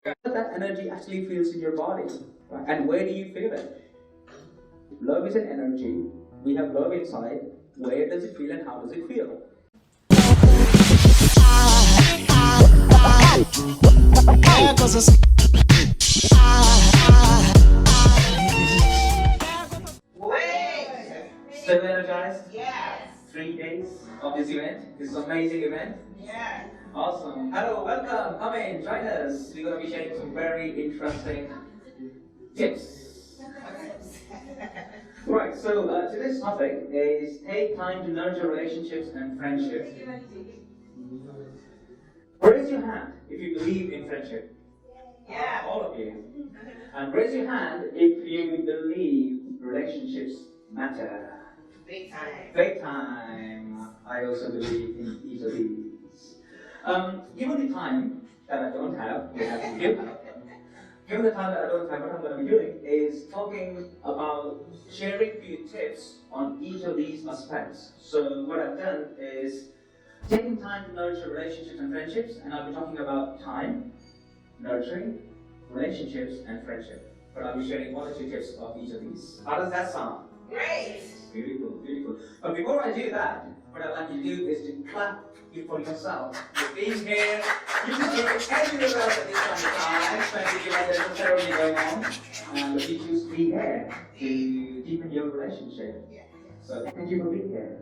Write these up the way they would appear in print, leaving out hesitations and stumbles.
That energy actually feels in your body, right? And where do you feel it? Love is an energy. We have love inside. Where does it feel and how does it feel? Wait! Still energized? Yes! 3 days of this event, this amazing event. Yes! Awesome. Hello, welcome. Come in, join us. We're going to be sharing some very interesting tips. Right, so today's topic is take time to nurture relationships and friendships. Raise your hand if you believe in friendship. Yeah! All of you. And raise your hand if you believe relationships matter. Big time. Big time. I also believe in each of these. Given the time that I don't have, we have to give. Given the time that I don't have, what I'm going to be doing is talking about sharing few tips on each of these aspects. So what I've done is taking time to nurture relationships and friendships, and I'll be talking about time, nurturing, relationships, and friendship. But I'll be sharing 1 or 2 tips of each of these. How does that sound? Great! Beautiful, beautiful. But before I do that, what I'd like you to do is to clap for yourself. You're being here, you can be anywhere else at this time of time, especially if there's a ceremony going on, but you choose to be here to deepen your relationship. So thank you for being here.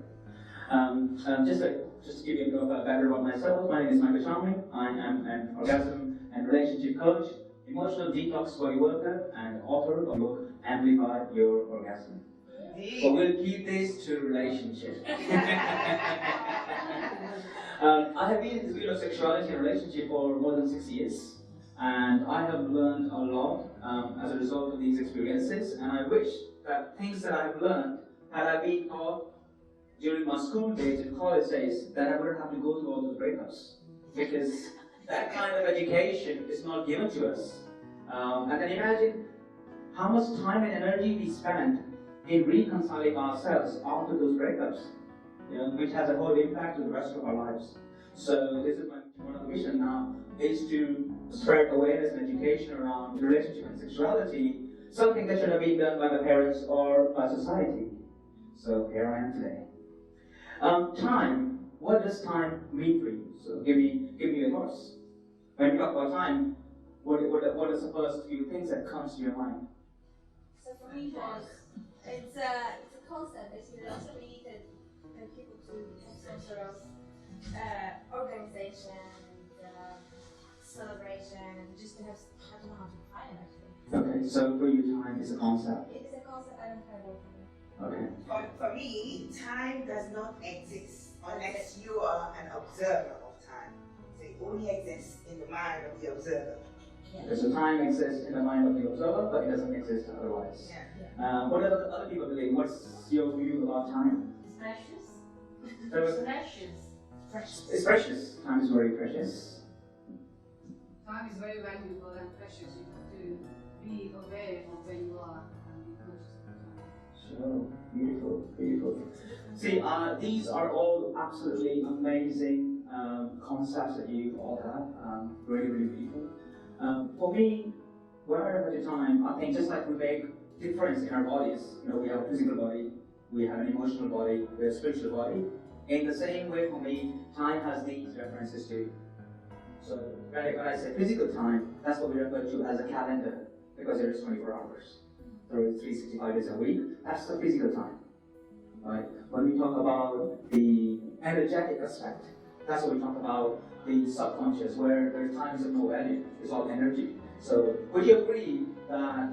Just to give you a background about myself, my name is Michael Shamli. I am an orgasm and relationship coach, emotional detox body worker, and author of the book Amplify Your Orgasm. But we'll keep this to relationship. I have been in the field of sexuality and relationship for more than 6 years, and I have learned a lot as a result of these experiences. And I wish that things that I have learned, had I been taught during my school days and college days, then I wouldn't have to go through all those breakups, because that kind of education is not given to us. And then imagine how much time and energy we spend in reconciling ourselves after those breakups, which has a whole impact on the rest of our lives. So this is one of the mission now, is to spread awareness and education around relationship and sexuality, something that should have been done by the parents or by society. So here I am today. Time. What does time mean for you? So give me your thoughts. When we talk about time, what is the first few things that comes to your mind? So for me, it's a concept that was created by people to have some sort of organization, celebration, just to have, I don't know how to define it actually. Okay, so for you, time is a concept. It is a concept I don't have over. Okay. For me, time does not exist unless you are an observer of time. So it only exists in the mind of the observer. Okay, so time exists in the mind of the observer, but it doesn't exist otherwise. Yeah. What do other people believe? What's your view about time? It's precious. So It's precious. Precious. it's precious. Time is very precious. Time is very valuable and precious. You have to be aware of where you are and be conscious of time. So beautiful, beautiful. See, these are all absolutely amazing concepts that you all have. Really, really beautiful. For me, when I refer to time, I think just like we make difference in our bodies, we have a physical body, we have an emotional body, we have a spiritual body. In the same way, for me, time has these references too. So when I say physical time, that's what we refer to as a calendar, because there is 24 hours. There is 365 days a week. That's the physical time. Right? When we talk about the energetic aspect, that's what we talk about the subconscious, where there's time is of no value. It's all energy. So would you agree that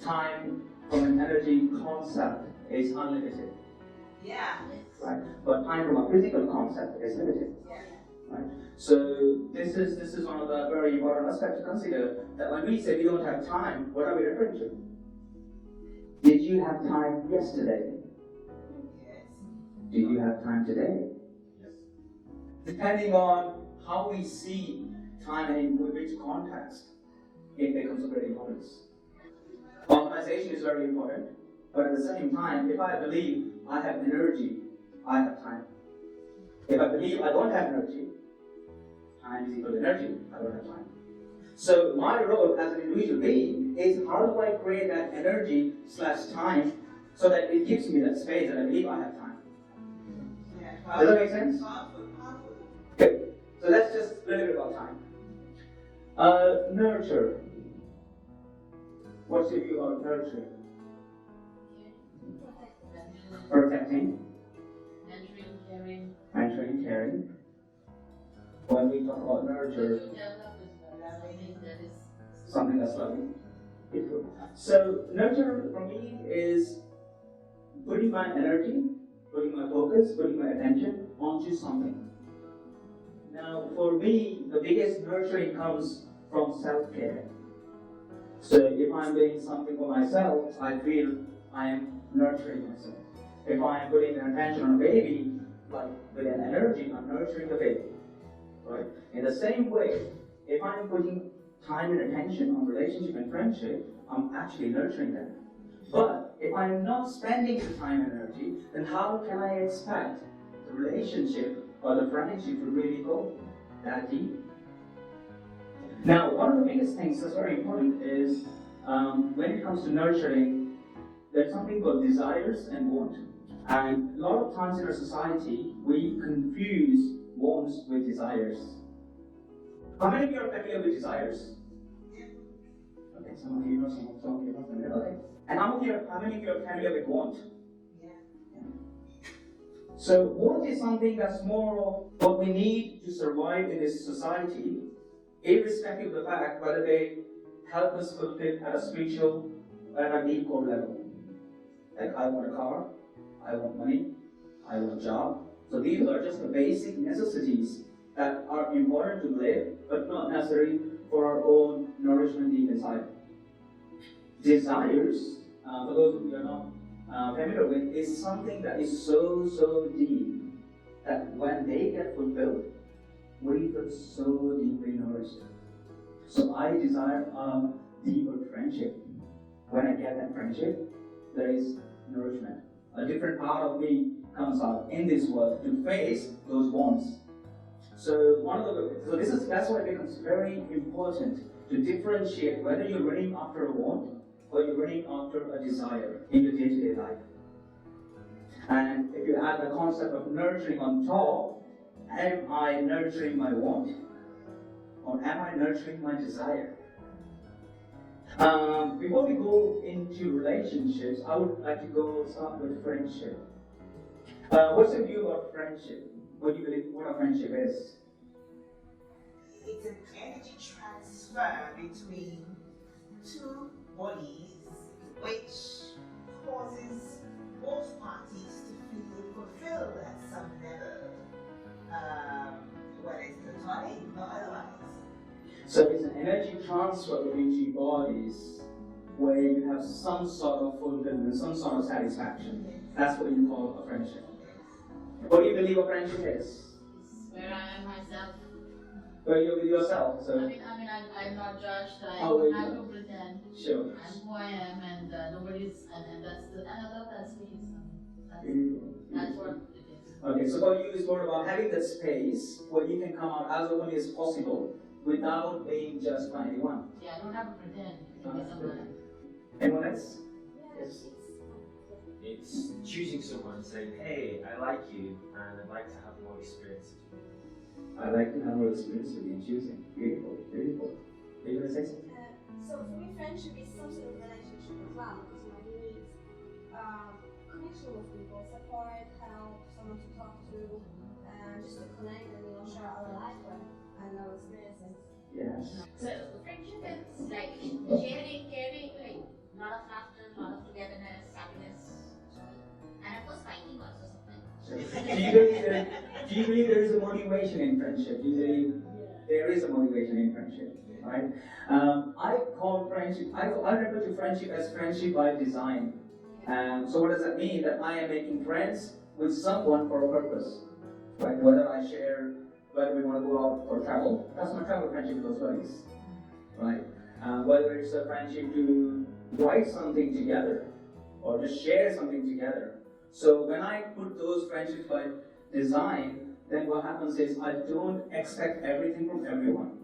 time from an energy concept is unlimited? Yeah. Right? But time from a physical concept is limited. Right? So this is one of the very important aspects to consider, that when we say we don't have time, what are we referring to? Did you have time yesterday? Yes. Do you have time today? Yes. Depending on how we see time and in which context, it becomes of great importance. Organization is very important, but at the same time, if I believe I have energy, I have time. If I believe I don't have energy, time is equal to energy, I don't have time. So my role as an individual being is how do I create that energy / time so that it gives me that space that I believe I have time. Does that make sense? Good. So that's just a little bit about time. Nurture. What's your view on nurturing? Protecting. Mentoring, caring. When we talk about nurture, something that's loving. So nurture for me is putting my energy, putting my focus, putting my attention onto something. Now, for me, the biggest nurturing comes from self-care. So if I'm doing something for myself, I feel I am nurturing myself. If I am putting attention on a baby, like with an energy, I'm nurturing the baby. Right? In the same way, if I'm putting time and attention on relationship and friendship, I'm actually nurturing them. But if I'm not spending the time and energy, then how can I expect the relationship or the friendship to really go that deep? Now, one of the biggest things that's very important is when it comes to nurturing, there's something called desires and want. And a lot of times in our society, we confuse wants with desires. How many of you are familiar with desires? Okay, some of you know, some of you are not familiar. Okay. And how many of you are familiar with want? Yeah. So want is something that's more of what we need to survive in this society, irrespective of the fact whether they help us fulfill at a spiritual or at a deep core level. Like I want a car, I want money, I want a job. So these are just the basic necessities that are important to live, but not necessary for our own nourishment deep inside. Desires, for those of you who are not familiar with, is something that is so deep that when they get fulfilled, we feel so deeply nourished. So I desire a deeper friendship. When I get that friendship, there is nourishment. A different part of me comes out in this world to face those wants. So that's why it becomes very important to differentiate whether you're running after a want or you're running after a desire in your day-to-day life. And if you add the concept of nurturing on top, am I nurturing my want or am I nurturing my desire? Before we go into relationships, I would like to start with friendship. What's your view about friendship? What do you believe what a friendship is? It's an energy transfer between two bodies which causes both parties to feel fulfilled at some level, whether it's platonic or otherwise. So it's an energy transfer between two bodies where you have some sort of fulfillment, some sort of satisfaction. That's what you call a friendship. What do you believe a friendship is? It's where I am myself. Where you're with yourself. So. I'm not judged. I don't have to pretend. Sure. I'm who I am, and nobody's, and I love that space. That's what it is. Okay, so for you, it's more about having that space where you can come out as openly as possible without being judged by anyone. Yeah, I don't have to pretend to be someone. Anyone else? Yes. It's choosing someone, saying, hey, I like you, and I'd like to have more experience. I like to have more experience with you choosing. Beautiful, beautiful. Are you going to say something? So for me, friendship is some sort of relationship as well, because you need connection with people, support, help, someone to talk to, and just to connect and share our life with and our experiences. Yes. So friendship is like sharing, caring, like lot of laughter, lot of togetherness, happiness, and of course fighting also sometimes. Do you believe there is a motivation in friendship? Do you believe there is a motivation in friendship? Right? I call friendship, I refer to friendship as friendship by design. So what does that mean? That I am making friends with someone for a purpose. Right? Whether we want to go out for travel, that's my travel friendship with those buddies. Right? Whether it's a friendship to write something together or just share something together. So when I put those friendships by design, then what happens is I don't expect everything from everyone.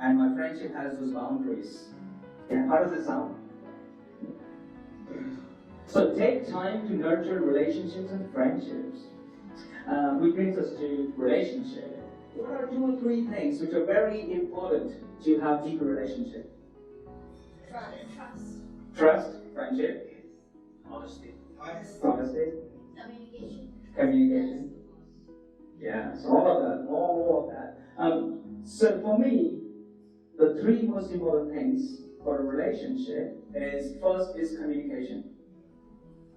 and my friendship has those boundaries. Yeah, how does it sound? So take time to nurture relationships and friendships. Which brings us to relationship. What are 2 or 3 things which are very important to have deeper relationship? Trust, friendship, Honesty. honesty, Communication. communication. Yeah, so all of that. So for me, the 3 most important things for a relationship is first is communication.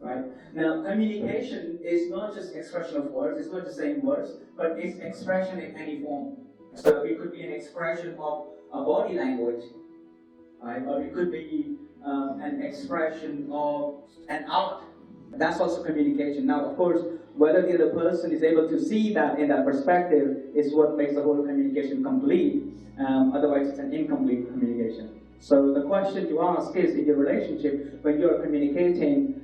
Right? Now, communication is not just expression of words, it's not just saying words, but it's expression in any form. So it could be an expression of a body language, right? Or it could be an expression of an art. That's also communication. Now, of course, whether the other person is able to see that in that perspective is what makes the whole communication complete. Otherwise, it's an incomplete communication. So the question to ask is, in your relationship, when you're communicating,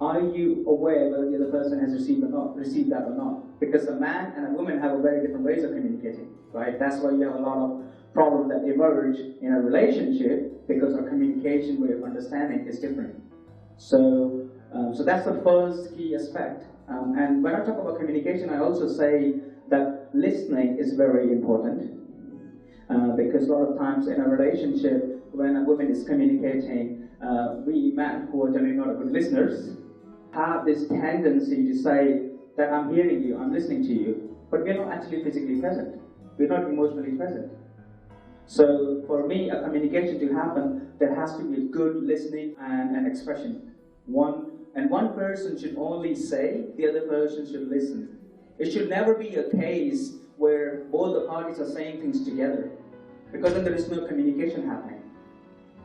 are you aware whether the other person has received that or not? Because a man and a woman have a very different ways of communicating, right? That's why you have a lot of problems that emerge in a relationship because our communication way of understanding is different. So that's the first key aspect. And when I talk about communication, I also say that listening is very important. Because a lot of times in a relationship, when a woman is communicating, we men who are generally not good listeners have this tendency to say that I'm hearing you, I'm listening to you, but we're not actually physically present. We're not emotionally present. So for me, a communication to happen, there has to be a good listening and an expression. One person should only say, the other person should listen. It should never be a case where both the parties are saying things together, because then there is no communication happening,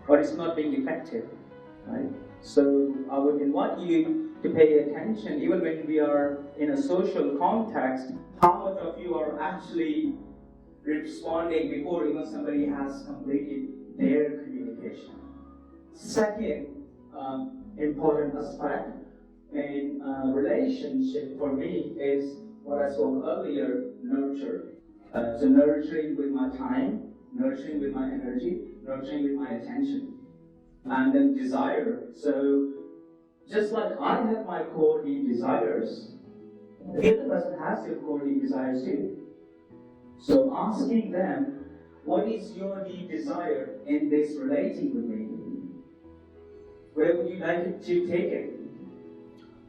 or it's not being effective, right? So I would invite you to pay attention, even when we are in a social context, how much of you are actually responding before even somebody has completed their communication. Second important aspect in relationship for me is what I spoke earlier, nurture. So nurturing with my time, nurturing with my energy, nurturing with my attention. And then desire. So just like I have my core deep desires, the other person has their core deep desires too. So asking them, what is your deep desire in this relating with me? Where would you like it to take it?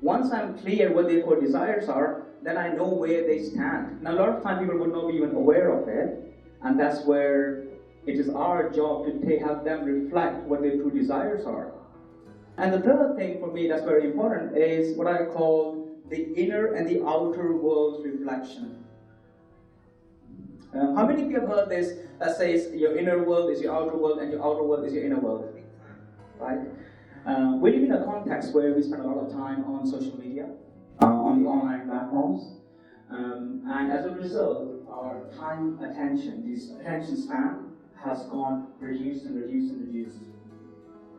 Once I'm clear what their core desires are, then I know where they stand. Now a lot of times people would not be even aware of it, and that's where it is our job to help them reflect what their true desires are. And the third thing for me that's very important is what I call the inner and the outer world's reflection. How many of you have heard this that says your inner world is your outer world and your outer world is your inner world? Right? We live in a context where we spend a lot of time on social media, on the online platforms, and as a result, our time, this attention span has gone reduced and reduced and reduced.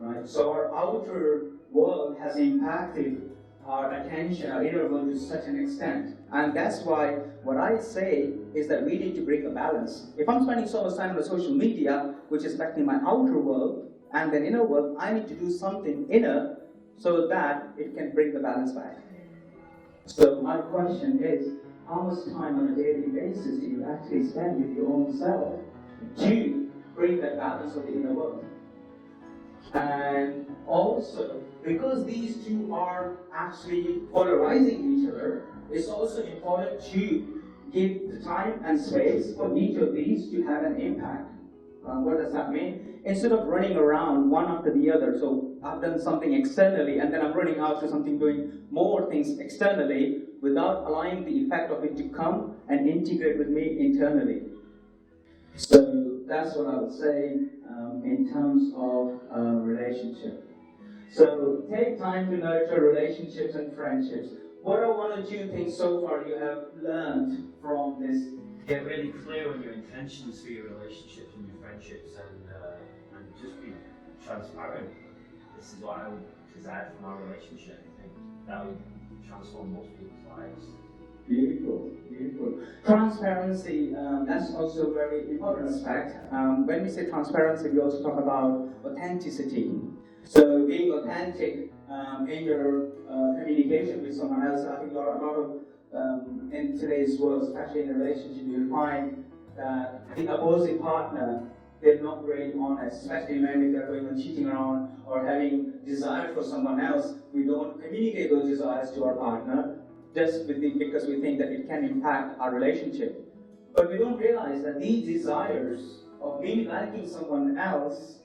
Right? So our outer world has impacted our attention, our inner world to such an extent. And that's why what I say is that we need to bring a balance. If I'm spending so much time on the social media, which is affecting my outer world and then inner world, I need to do something inner so that it can bring the balance back. So my question is, how much time on a daily basis do you actually spend with your own self to bring that balance of the inner world? And also, because these two are actually polarizing each other, it's also important to give the time and space for each of these to have an impact. What does that mean? Instead of running around one after the other, so I've done something externally and then I'm running after something, doing more things externally without allowing the effect of it to come and integrate with me internally. So that's what I would say in terms of relationship. So take time to nurture relationships and friendships. What are 1 or 2 things so far you have learned from this? Get really clear on your intentions for your relationships and your friendships, and just be transparent. This is what I would desire from our relationship. I think that would transform most people's lives. Beautiful. Beautiful. Transparency, that's also a very important aspect. When we say transparency, we also talk about authenticity. So being authentic in your communication with someone else, I think a lot of in today's world, especially in a relationship, you'll find that the opposing partner, they're not really honest, especially when they're going on cheating around or having desire for someone else. We don't communicate those desires to our partner just because we think that it can impact our relationship. But we don't realize that these desires of me liking someone else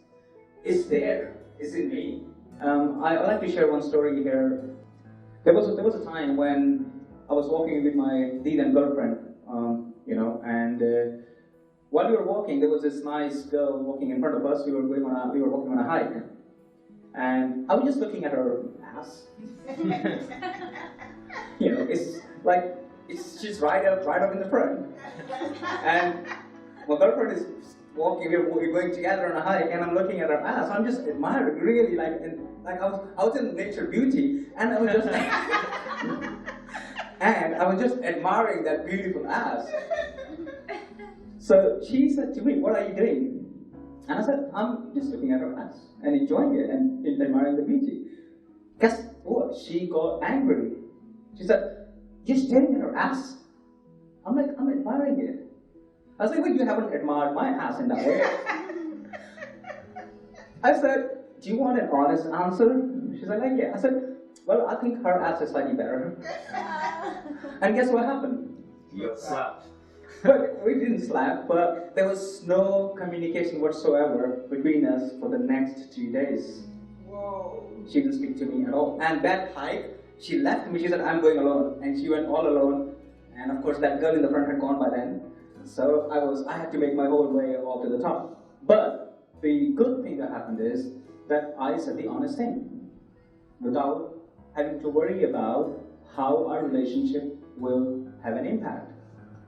is there, is in me. I'd like to share one story here. There was a time when I was walking with my then girlfriend, and while we were walking, there was this nice girl walking in front of us. We were walking on a hike, and I was just looking at her ass. It's like she's right up in the front, and my girlfriend is walking. We're going together on a hike, and I'm looking at her ass. I'm just admiring, really, I was in nature beauty, and I was just and I was just admiring that beautiful ass. So she said to me, "What are you doing?" And I said, "I'm just looking at her ass and enjoying it and admiring the beauty." Guess what? She got angry. She said, "You're staring at her ass." I'm like, "I'm admiring it." I was like, "Well, you haven't admired my ass in that way." I said, "Do you want an honest answer?" She's like, "Yeah." I said, "Well, I think her ass is slightly better." And guess what happened? You got slapped. But we didn't slap, but there was no communication whatsoever between us for the next 2 days. Whoa. She didn't speak to me at all. And that hike, she left me. She said, "I'm going alone." And she went all alone. And of course, that girl in the front had gone by then. So I had to make my whole way up to the top. But the good thing that happened is that I said the honest thing without having to worry about how our relationship will have an impact.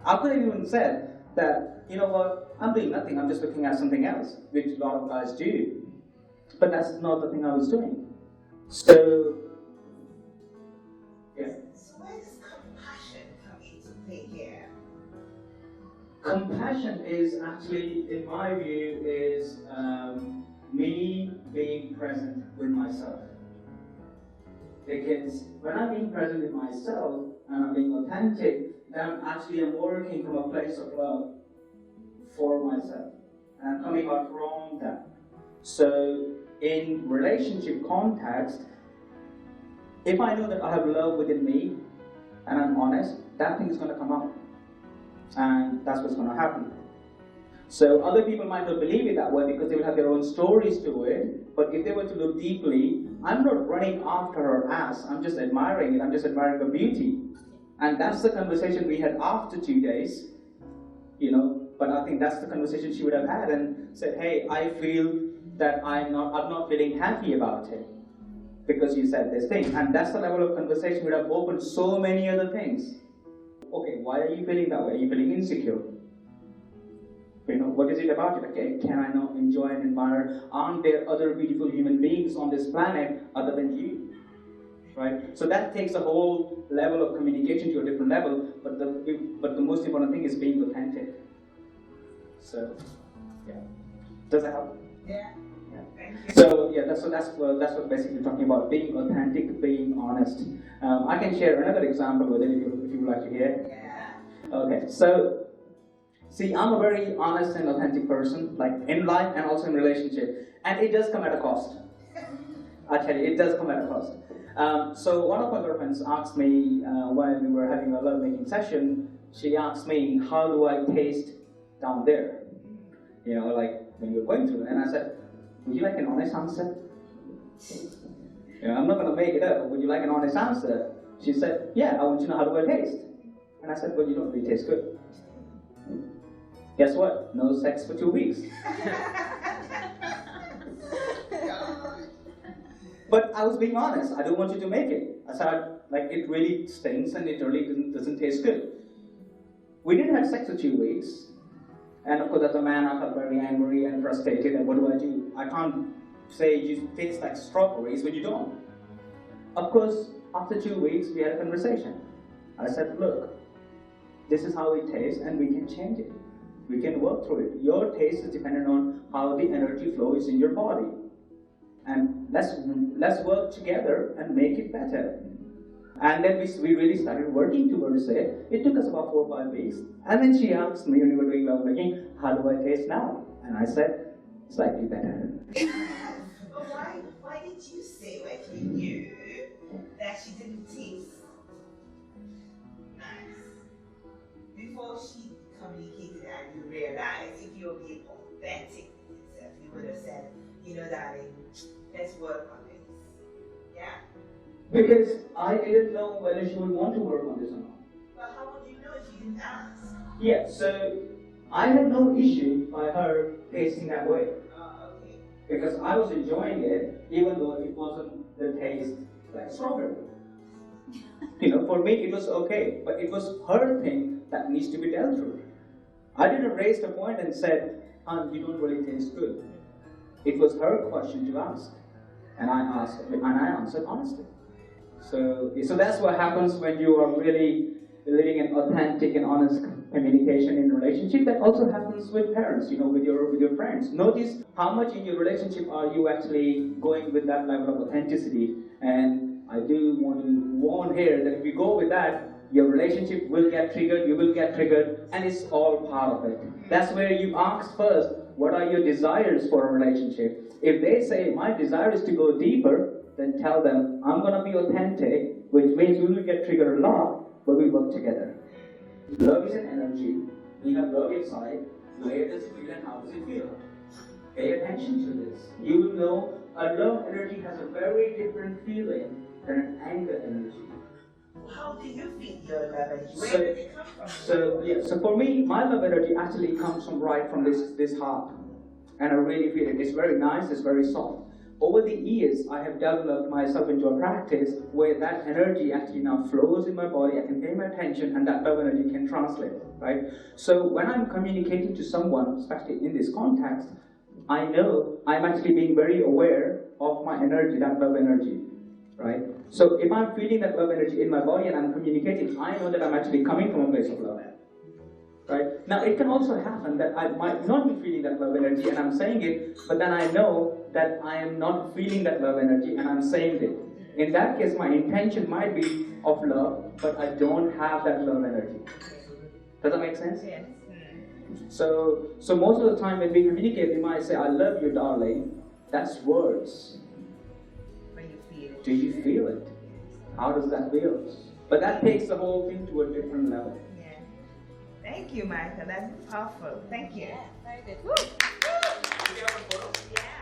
I could have even said that, "You know what, I'm doing nothing, I'm just looking at something else," which a lot of guys do. But that's not the thing I was doing. So, yeah. So where does compassion come into play here? Compassion is actually, in my view, is me being present with myself. Because when I'm being present with myself and I'm being authentic, then I'm working from a place of love for myself. And I'm coming out from that. So in relationship context, if I know that I have love within me and I'm honest, that thing is going to come out. And that's what's going to happen. So other people might not believe it that way because they will have their own stories to it. But if they were to look deeply, I'm not running after her ass. I'm just admiring it. I'm just admiring the beauty. And that's the conversation we had after 2 days. But I think that's the conversation she would have had and said, "Hey, I feel that I'm not feeling happy about it because you said this thing." And that's the level of conversation would have opened so many other things. Okay, why are you feeling that way? Are you feeling insecure? What is it about it? Okay, can I not enjoy and admire? Aren't there other beautiful human beings on this planet other than you? Right? So that takes a whole level of communication to a different level, but the most important thing is being authentic. So, yeah. Does that help? Yeah. Yeah. So yeah, that's what basically talking about, being authentic, being honest. I can share another example with it if you would like to hear. Yeah. Okay, so see, I'm a very honest and authentic person, like in life and also in relationship, and it does come at a cost. I tell you, it does come at a cost. So one of my girlfriends asked me when we were having a love-making session. She asked me, "How do I taste down there?" Like when you're going through. And I said, "Would you like an honest answer?" I'm not going to make it up, but would you like an honest answer? She said, "Yeah, I want to know, how do I taste?" And I said, "Well, you don't really taste good." Guess what? No sex for 2 weeks. But I was being honest. I don't want you to make it. I said, it really stinks and it really doesn't taste good. We didn't have sex for 2 weeks. And of course, as a man, I felt very angry and frustrated. And what do? I can't say you taste like strawberries when you don't. Of course, after 2 weeks, we had a conversation. I said, "Look, this is how it tastes, and we can change it. We can work through it. Your taste is dependent on how the energy flows in your body. And let's work together and make it better. And then we really started working towards it. It took us about 4 or 5 weeks. And then she asked me when we were doing lovemaking, how do I taste now? And I said, slightly better. But why did you say when you knew that she didn't taste nice? Before she communicated and you realized, if you were being authentic with yourself, you would have said, you know, darling, let's work on this. Yeah? Because I didn't know whether she would want to work on this or not. But how would you know if you didn't ask? Yeah, so I had no issue by her tasting that way. Okay. Because I was enjoying it, even though it wasn't the taste like strawberry. You know, for me it was okay, but it was her thing that needs to be dealt with. I didn't raise the point and said, you don't really taste good. It was her question to ask. And I answered honestly. So that's what happens when you are really living an authentic and honest communication in a relationship. That also happens with parents, you know, with your friends. Notice how much in your relationship are you actually going with that level of authenticity. And I do want to warn here that if you go with that, your relationship will get triggered, you will get triggered, and it's all part of it. That's where you ask first, what are your desires for a relationship? If they say, my desire is to go deeper, then tell them, I'm going to be authentic, which means we will get triggered a lot, but we work together. Love is an energy. We have love inside. Where does it feel and how does it feel? Pay attention to this. You will know a love energy has a very different feeling than an anger energy. How do you feel your love energy? Where does it come from? So for me, my love energy actually comes from right from this heart. And I really feel it. It's very nice, it's very soft. Over the years, I have developed myself into a practice where that energy actually now flows in my body. I can pay my attention, and that love energy can translate, right? So when I'm communicating to someone, especially in this context, I know I'm actually being very aware of my energy, that love energy, right? So if I'm feeling that love energy in my body and I'm communicating, I know that I'm actually coming from a place of love. Right? Now it can also happen that I might not be feeling that love energy and I'm saying it, but then I know that I am not feeling that love energy and I'm saying it. In that case, my intention might be of love, but I don't have that love energy. Does that make sense? Yes. So most of the time when we communicate, we might say, I love you, darling. That's words. When you feel it. Do you feel it? How does that feel? But that takes the whole thing to a different level. Thank you, Michael. That's powerful. Thank you. Yeah, very good. Woo! Yeah.